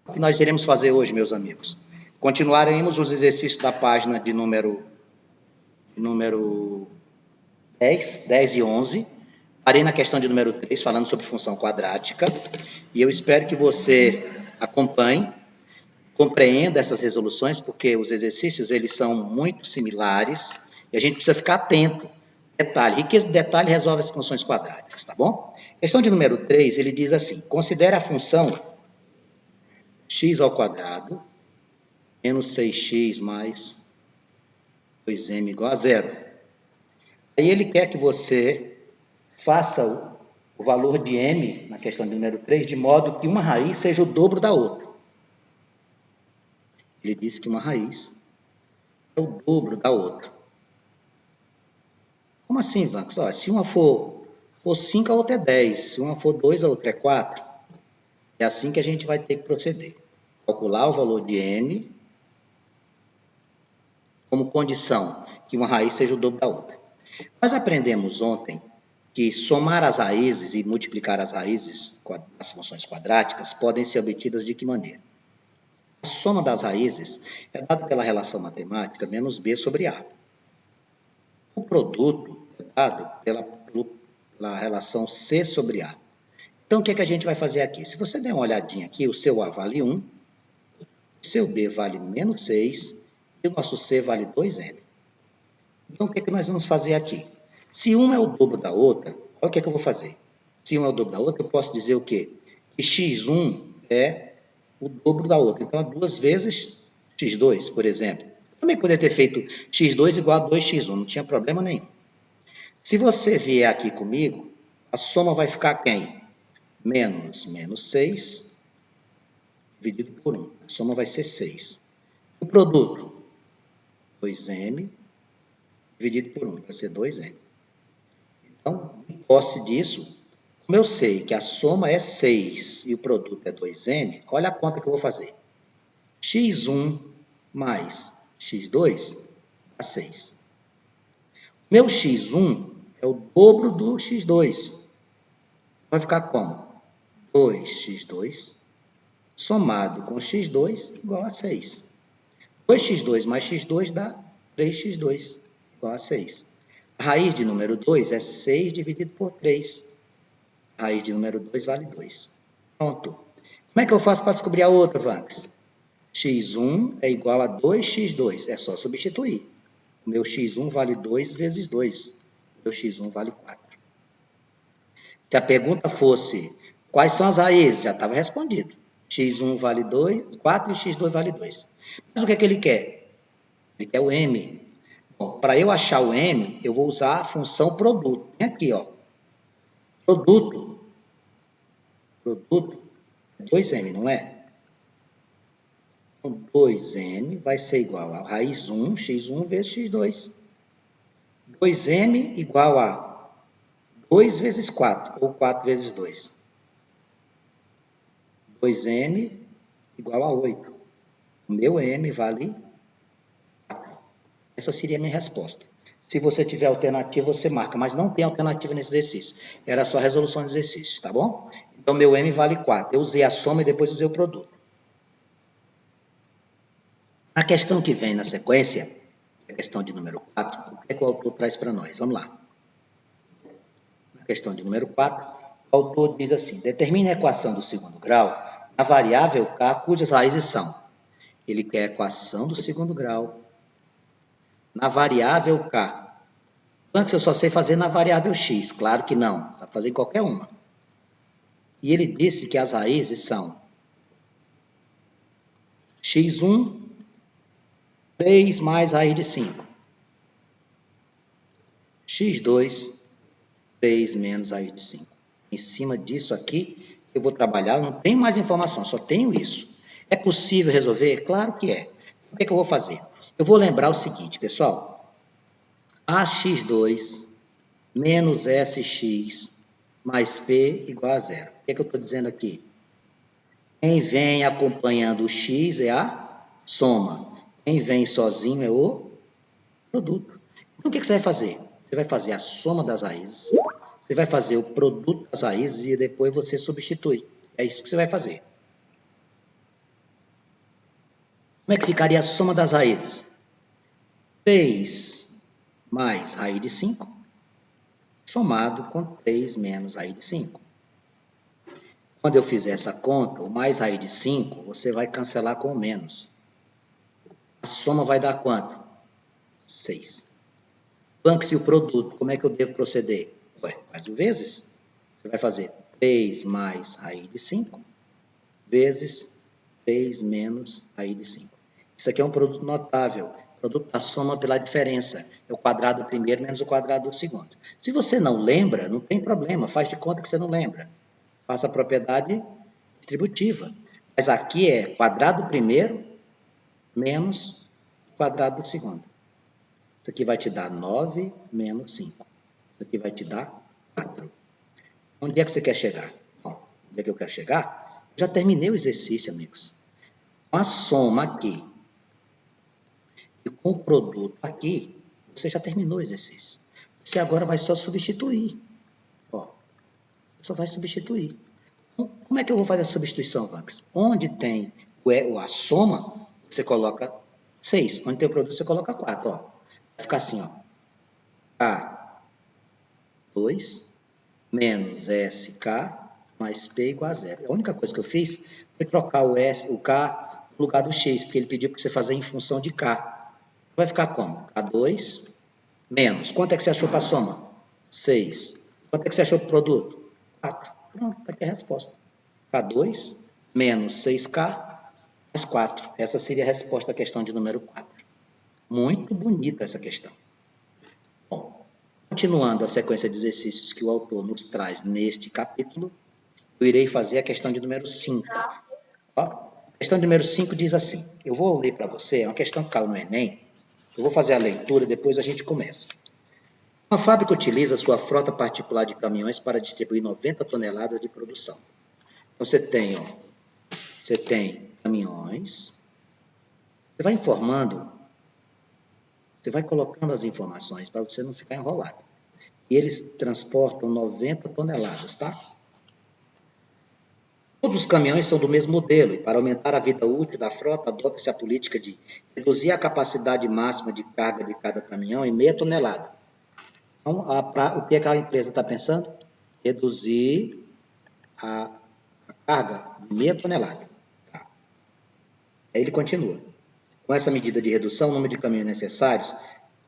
O que nós iremos fazer hoje, meus amigos? Continuaremos os exercícios da página de número 10 e 11. Parei na questão de número 3, falando sobre função quadrática. E eu espero que você acompanhe, compreenda essas resoluções, porque os exercícios eles são muito similares e a gente precisa ficar atento. Detalhe, riqueza de detalhe resolve as funções quadráticas, tá bom? Questão de número 3, ele diz assim: considere a função x ao quadrado menos 6x mais 2m igual a zero. Aí ele quer que você faça o valor de m, na questão de número 3, de modo que uma raiz seja o dobro da outra. Ele disse que uma raiz é o dobro da outra. Como assim, Vanx? Se uma for 5, a outra é 10. Se uma for 2, a outra é 4. É assim que a gente vai ter que proceder. Calcular o valor de m como condição que uma raiz seja o dobro da outra. Nós aprendemos ontem que somar as raízes e multiplicar as raízes, as funções quadráticas, podem ser obtidas de que maneira? A soma das raízes é dada pela relação matemática menos b sobre a. O produto é dado pela relação c sobre a. Então, o que é que a gente vai fazer aqui? Se você der uma olhadinha aqui, o seu a vale 1, o seu b vale menos 6 e o nosso c vale 2m. Então, o que é que nós vamos fazer aqui? Se uma é o dobro da outra, olha o que é que eu vou fazer. Se uma é o dobro da outra, eu posso dizer o quê? Que x1 é o dobro da outra. Então, é 2 vezes x2, por exemplo. Também poderia ter feito x2 igual a 2x1, não tinha problema nenhum. Se você vier aqui comigo, a soma vai ficar quem? Menos 6 dividido por 1. A soma vai ser 6. O produto, 2m dividido por 1, vai ser 2m. Então, em posse disso, como eu sei que a soma é 6 e o produto é 2m, olha a conta que eu vou fazer. x1 mais x2 dá 6. Meu x1 é o dobro do x2. Vai ficar como? 2x2 somado com x2 igual a 6. 2x2 mais x2 dá 3x2 igual a 6. A raiz de número 2 é 6 dividido por 3. A raiz de número 2 vale 2. Pronto. Como é que eu faço para descobrir a outra, Vanx? x1 é igual a 2x2. É só substituir. O meu x1 vale 2 vezes 2. O meu x1 vale 4. Se a pergunta fosse quais são as raízes, já estava respondido. x1 vale 4 e x2 vale 2. Mas o que é que ele quer? Ele quer o m. Bom, para eu achar o m, eu vou usar a função produto. Tem aqui, ó. Produto é 2m, não é? Então, 2m vai ser igual a raiz 1, x1 vezes x2. 2m igual a 2 vezes 4, ou 4 vezes 2. 2m igual a 8. O meu m vale 4. Essa seria a minha resposta. Se você tiver alternativa, você marca, mas não tem alternativa nesse exercício. Era só resolução de exercício, tá bom? Então, meu m vale 4. Eu usei a soma e depois usei o produto. A questão que vem na sequência, a questão de número 4, o que é que o autor traz para nós? Vamos lá. Na questão de número 4, o autor diz assim: determine a equação do segundo grau na variável k, cujas raízes são. Ele quer a equação do segundo grau na variável k. Antes eu só sei fazer na variável x. Claro que não, dá para fazer em qualquer uma. E ele disse que as raízes são x1, 3 mais raiz de 5. x2, 3 menos raiz de 5. Em cima disso aqui, eu vou trabalhar, não tenho mais informação, só tenho isso. É possível resolver? Claro que é. O que é que eu vou fazer? Eu vou lembrar o seguinte, pessoal. ax2 menos sx mais p igual a zero. O que é que eu estou dizendo aqui? Quem vem acompanhando o x é a soma. Quem vem sozinho é o produto. Então, o que você vai fazer? Você vai fazer a soma das raízes, você vai fazer o produto das raízes e depois você substitui. É isso que você vai fazer. Como é que ficaria a soma das raízes? 3 mais raiz de 5, somado com 3 menos raiz de 5. Quando eu fizer essa conta, o mais raiz de 5, você vai cancelar com o menos. A soma vai dar quanto? 6. Banque-se o produto, como é que eu devo proceder? Ué, faz o vezes. Você vai fazer 3 mais raiz de 5 vezes 3 menos raiz de 5. Isso aqui é um produto notável. O produto da soma pela diferença. É o quadrado do primeiro menos o quadrado do segundo. Se você não lembra, não tem problema. Faz de conta que você não lembra. Faça a propriedade distributiva. Mas aqui é quadrado do primeiro menos quadrado do segundo. Isso aqui vai te dar 9 menos 5. Isso aqui vai te dar 4. Onde é que você quer chegar? Bom, onde é que eu quero chegar? Já terminei o exercício, amigos. Com a soma aqui e com o produto aqui, você já terminou o exercício. Você agora vai só substituir. Ó, só vai substituir. Como é que eu vou fazer a substituição, Vanks? Onde tem a soma, você coloca 6. Onde tem o produto, você coloca 4. Ó. Vai ficar assim, ó. K2 menos SK mais P igual a 0. A única coisa que eu fiz foi trocar o K no lugar do X, porque ele pediu para você fazer em função de K. Vai ficar como? K2 menos. Quanto é que você achou para a soma? 6. Quanto é que você achou para o produto? 4. Pronto, está aqui a resposta. K2 menos 6K mais 4. Essa seria a resposta da questão de número 4. Muito bonita essa questão. Bom, continuando a sequência de exercícios que o autor nos traz neste capítulo, eu irei fazer a questão de número 5. Ó, a questão de número 5 diz assim, eu vou ler para você, é uma questão que caiu no Enem, eu vou fazer a leitura e depois a gente começa. Uma fábrica utiliza sua frota particular de caminhões para distribuir 90 toneladas de produção. Então, você tem caminhões, você vai informando, você vai colocando as informações para você não ficar enrolado. E eles transportam 90 toneladas, tá? Todos os caminhões são do mesmo modelo e para aumentar a vida útil da frota, adota-se a política de reduzir a capacidade máxima de carga de cada caminhão em meia tonelada. Então, o que a empresa está pensando? Reduzir a carga de meia tonelada. Tá. Aí ele continua. Com essa medida de redução, o número de caminhões necessários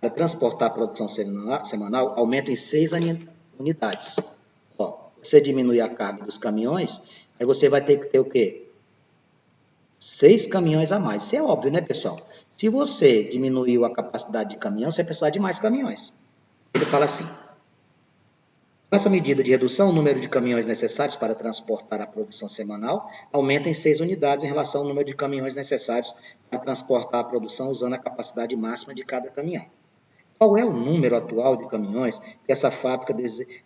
para transportar a produção semanal aumenta em 6 unidades. Ó, você diminui a carga dos caminhões, aí você vai ter que ter o quê? 6 caminhões a mais. Isso é óbvio, né, pessoal? Se você diminuiu a capacidade de caminhão, você vai precisar de mais caminhões. Ele fala assim, com essa medida de redução, o número de caminhões necessários para transportar a produção semanal aumenta em 6 unidades em relação ao número de caminhões necessários para transportar a produção usando a capacidade máxima de cada caminhão. Qual é o número atual de caminhões que essa fábrica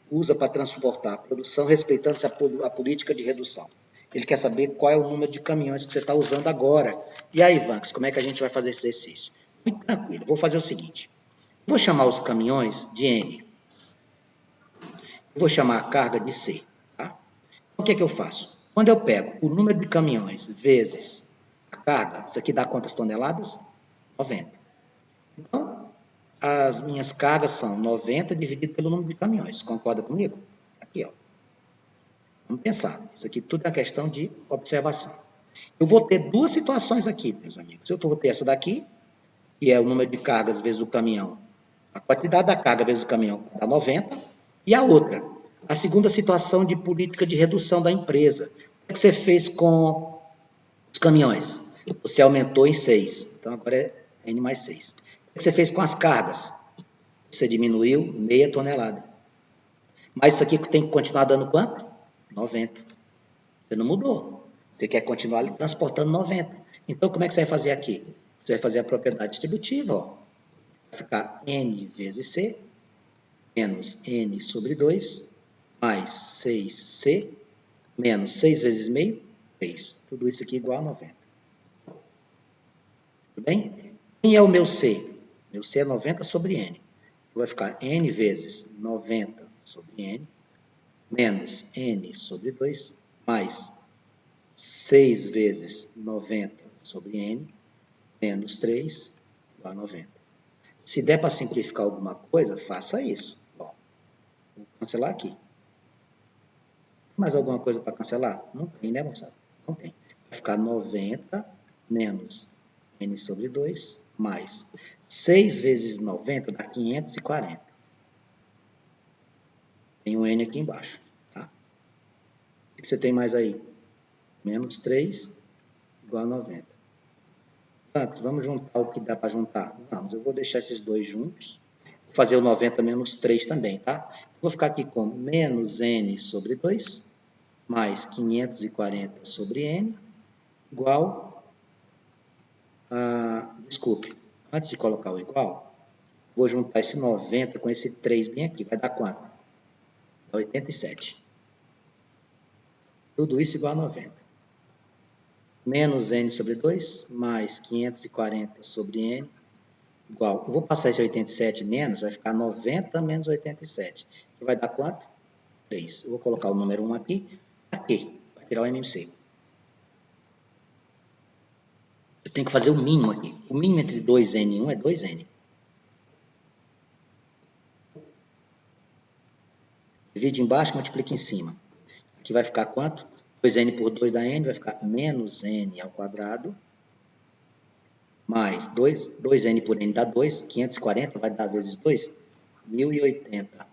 usa para transportar a produção, respeitando-se a política de redução? Ele quer saber qual é o número de caminhões que você está usando agora. E aí, Vanks, como é que a gente vai fazer esse exercício? Muito tranquilo, vou fazer o seguinte. Vou chamar os caminhões de N. Vou chamar a carga de C. Tá? Então, o que é que eu faço? Quando eu pego o número de caminhões vezes a carga, isso aqui dá quantas toneladas? 90. Então, as minhas cargas são 90 dividido pelo número de caminhões. Concorda comigo? Aqui, ó. Vamos pensar. Isso aqui tudo é uma questão de observação. Eu vou ter duas situações aqui, meus amigos. Eu vou ter essa daqui, que é o número de cargas vezes o caminhão. A quantidade da carga vezes o caminhão dá 90. E a outra, a segunda situação de política de redução da empresa. O que você fez com os caminhões? Você aumentou em 6. Então, agora é N mais 6. O que você fez com as cargas? Você diminuiu meia tonelada. Mas isso aqui tem que continuar dando quanto? 90. Você não mudou. Você quer continuar transportando 90. Então, como é que você vai fazer aqui? Você vai fazer a propriedade distributiva. Ó. Vai ficar N vezes C, menos N sobre 2, mais 6C, menos 6 vezes meio, 3. Tudo isso aqui igual a 90. Tudo bem? Quem é o meu C? Meu C é 90 sobre N. Vai ficar N vezes 90 sobre N, menos N sobre 2, mais 6 vezes 90 sobre N, menos 3 igual a 90. Se der para simplificar alguma coisa, faça isso. Ó, vou cancelar aqui. Mais alguma coisa para cancelar? Não tem, né, moçada? Não tem. Vai ficar 90 menos n sobre 2 mais 6 vezes 90 dá 540. Tem um n aqui embaixo. Tá? O que você tem mais aí? Menos 3 igual a 90. Portanto, vamos juntar o que dá para juntar? Vamos, eu vou deixar esses dois juntos. Vou fazer o 90 menos 3 também, tá? Vou ficar aqui com menos n sobre 2 mais 540 sobre n igual a... Desculpe, antes de colocar o igual, vou juntar esse 90 com esse 3 bem aqui. Vai dar quanto? Dá 87. Tudo isso igual a 90. Menos n sobre 2 mais 540 sobre n igual. Eu vou passar esse 87 menos, vai ficar 90 menos 87. Que vai dar quanto? 3. Eu vou colocar o número 1 aqui. Aqui, para tirar o MMC. Eu tenho que fazer o mínimo aqui. O mínimo entre 2n e 1 é 2n. Divide embaixo, multiplica em cima. Aqui vai ficar quanto? 2n por 2 dá n, vai ficar menos n ao quadrado. Mais 2n por n dá 2. 540 vai dar vezes 2, 1080.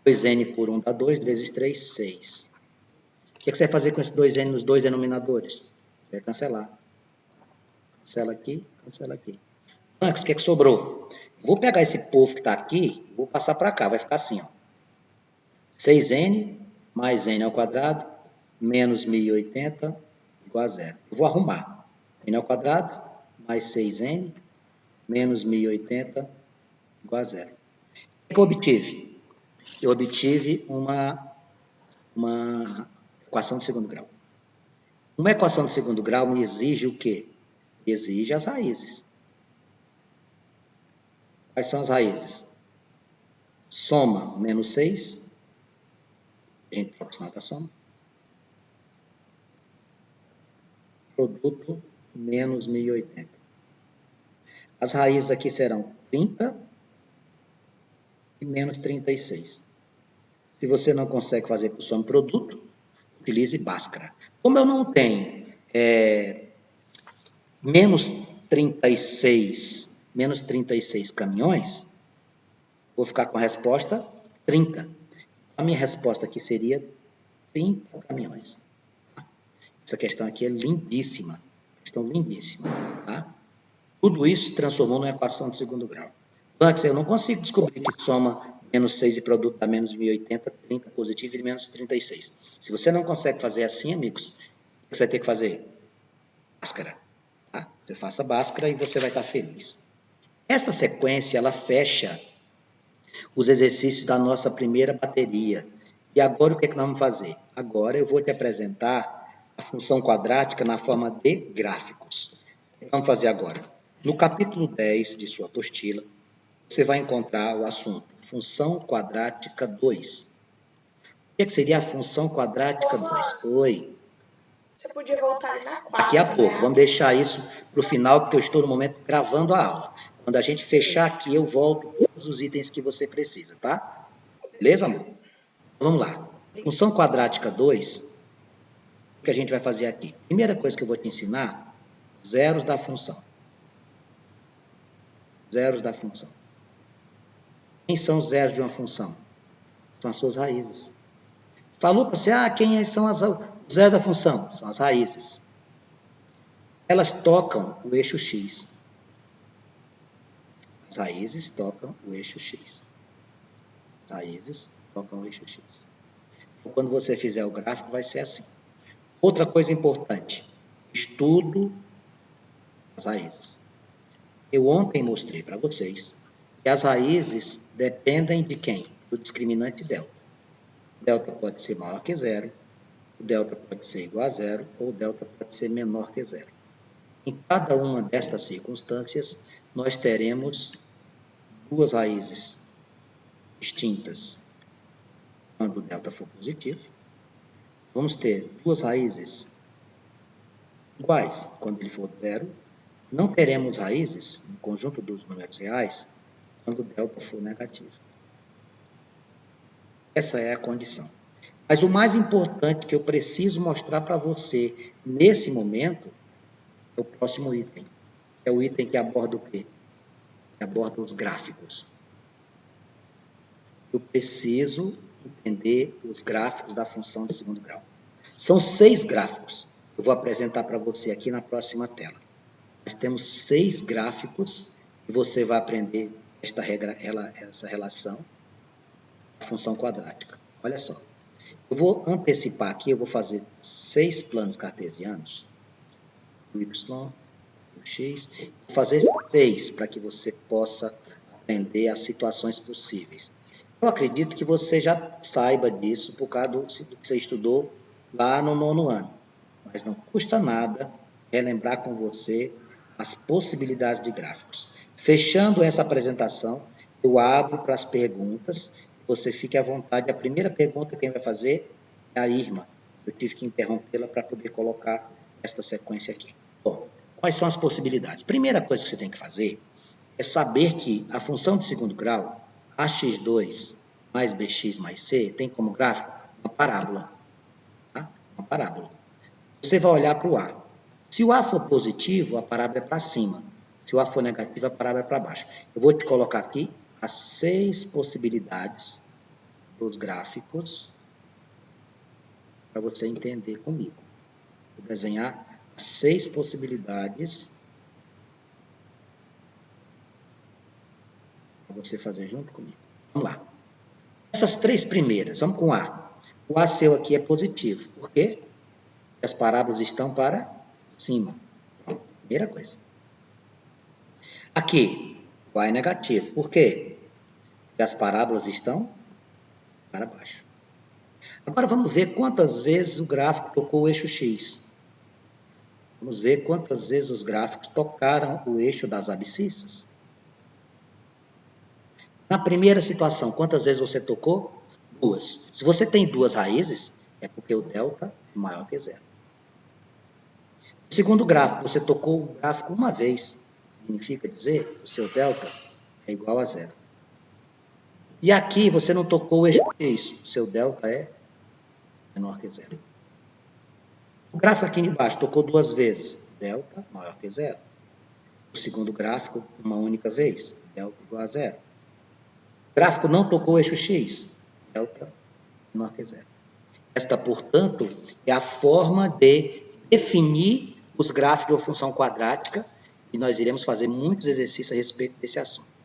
2n por 1 dá 2, vezes 3, 6. O que você vai fazer com esse 2n nos dois denominadores? Vai cancelar. Cancela aqui, cancela aqui. Antes, o que sobrou? Vou pegar esse povo que está aqui, vou passar para cá, vai ficar assim, ó. 6n mais n ao quadrado, menos 1080, igual a zero. Eu vou arrumar. N ao quadrado, mais 6n, menos 1080, igual a zero. O que eu obtive? Eu obtive uma equação de segundo grau. Uma equação de segundo grau me exige o quê? Exige as raízes. Quais são as raízes? Soma menos 6. A gente tem o sinal da soma. Produto menos 1080. As raízes aqui serão 30 e menos 36. Se você não consegue fazer por soma e produto, utilize Bhaskara. Como eu não tenho menos 36 caminhões, vou ficar com a resposta 30. A minha resposta aqui seria 30 caminhões. Essa questão aqui é lindíssima. Questão lindíssima. Tá? Tudo isso se transformou numa equação de segundo grau. Antes, eu não consigo descobrir que soma menos 6 e produto dá menos 1080, 30 positivo e menos 36. Se você não consegue fazer assim, amigos, o que você vai ter que fazer? Bhaskara. Tá? Você faça Bhaskara e você vai estar feliz. Essa sequência, ela fecha os exercícios da nossa primeira bateria. E agora o que é que nós vamos fazer? Agora eu vou te apresentar a função quadrática na forma de gráficos. O que vamos fazer agora? No capítulo 10 de sua apostila, você vai encontrar o assunto função quadrática 2. O que seria a função quadrática 2? Oi. Você podia voltar na 4. Daqui a pouco. Vamos deixar isso para o final, porque eu estou no momento gravando a aula. Quando a gente fechar aqui, eu volto todos os itens que você precisa, tá? Beleza, amor? Vamos lá. Função quadrática 2, o que a gente vai fazer aqui? Primeira coisa que eu vou te ensinar, zeros da função. Zeros da função. Quem são os zeros de uma função? São as suas raízes. Falou para você, quem são os zeros da função? São as raízes. Elas tocam o eixo x. As raízes tocam o eixo x. As raízes tocam o eixo x. Então, quando você fizer o gráfico, vai ser assim. Outra coisa importante, estudo as raízes. Eu ontem mostrei para vocês que as raízes dependem de quem? Do discriminante delta. Delta pode ser maior que zero, o delta pode ser igual a zero, ou o delta pode ser menor que zero. Em cada uma destas circunstâncias, nós teremos duas raízes distintas quando o delta for positivo. Vamos ter duas raízes iguais quando ele for zero. Não teremos raízes no conjunto dos números reais quando delta for negativo. Essa é a condição. Mas o mais importante que eu preciso mostrar para você nesse momento é o próximo item. É o item que aborda o quê? Que aborda os gráficos. Eu preciso entender os gráficos da função de segundo grau. São 6 gráficos. Eu vou apresentar para você aqui na próxima tela. Nós temos 6 gráficos e você vai aprender essa relação da função quadrática. Olha só. Eu vou antecipar aqui, eu vou fazer 6 planos cartesianos. O Y, o X. Vou fazer 6 para que você possa aprender as situações possíveis. Eu acredito que você já saiba disso por causa do que você estudou lá no 9º ano. Mas não custa nada relembrar com você as possibilidades de gráficos. Fechando essa apresentação, eu abro para as perguntas. Você fique à vontade. A primeira pergunta quem vai fazer é a Irma. Eu tive que interrompê-la para poder colocar esta sequência aqui. Bom, quais são as possibilidades? Primeira coisa que você tem que fazer é saber que a função de segundo grau, ax2 mais bx mais c, tem como gráfico uma parábola. Tá? Uma parábola. Você vai olhar para o A. Se o A for positivo, a parábola é para cima. Se o A for negativo, a parábola é para baixo. Eu vou te colocar aqui as 6 possibilidades dos gráficos para você entender comigo. Vou desenhar as 6 possibilidades para você fazer junto comigo. Vamos lá. Essas 3 primeiras, vamos com o A. O A seu aqui é positivo. Por quê? Porque as parábolas estão para cima. Pronto, primeira coisa. Aqui, o A é negativo. Por quê? Porque as parábolas estão para baixo. Agora vamos ver quantas vezes o gráfico tocou o eixo X. Vamos ver quantas vezes os gráficos tocaram o eixo das abscissas. Na primeira situação, quantas vezes você tocou? 2. Se você tem 2 raízes, é porque o delta é maior que 0. No segundo gráfico, você tocou o gráfico uma vez. Significa dizer que o seu delta é igual a 0. E aqui você não tocou o eixo X. O seu delta é menor que 0. O gráfico aqui embaixo tocou 2 vezes. Delta maior que 0. O segundo gráfico, uma única vez. Delta igual a 0. O gráfico não tocou o eixo X. Delta menor que 0. Esta, portanto, é a forma de definir os gráficos de uma função quadrática e nós iremos fazer muitos exercícios a respeito desse assunto.